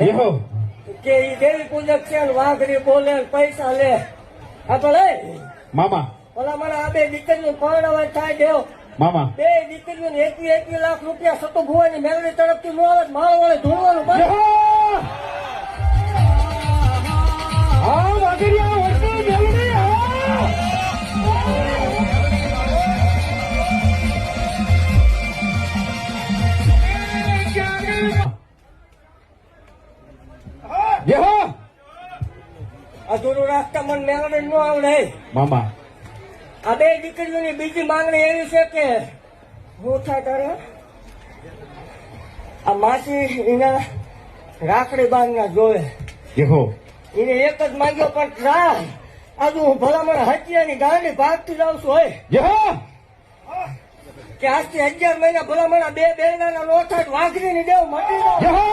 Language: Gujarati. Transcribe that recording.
એહો કે ઈ દેવી પૂજક છે ને વાઘરી બોલે ને પૈસા લે. આ તો લે મામા ઓલા મને આ બે દીકરીઓ પરણવા થાય દેવ. મામા બે દીકરીઓને 21 લાખ રૂપિયા સતો ભુવાની મેળવી તરફથી નો આવે મારો વડે ધોવાનું બંધ. એહો આ વાઘરિયા વર્ષો મેલડી એહો અધૂરું રાખતા મને મેળવી નો આવડે. મામા આ બે દીકરીઓની બીજી માંગણી એવી છે કે હું થાય તારે આ માસી એના રાખડી બાંધના જોવે. એહો એને એક જ માંગ્યો પણ ટ્રાય આજુ હું ભલામણ હત્યાની ગાંડી ભાગતી જાઉં છું. હોય એહો કે આજથી 11 મહિના ભલામણ બે બેના લોઠા વાઘરી ની દેવ મટી જાવ. એહો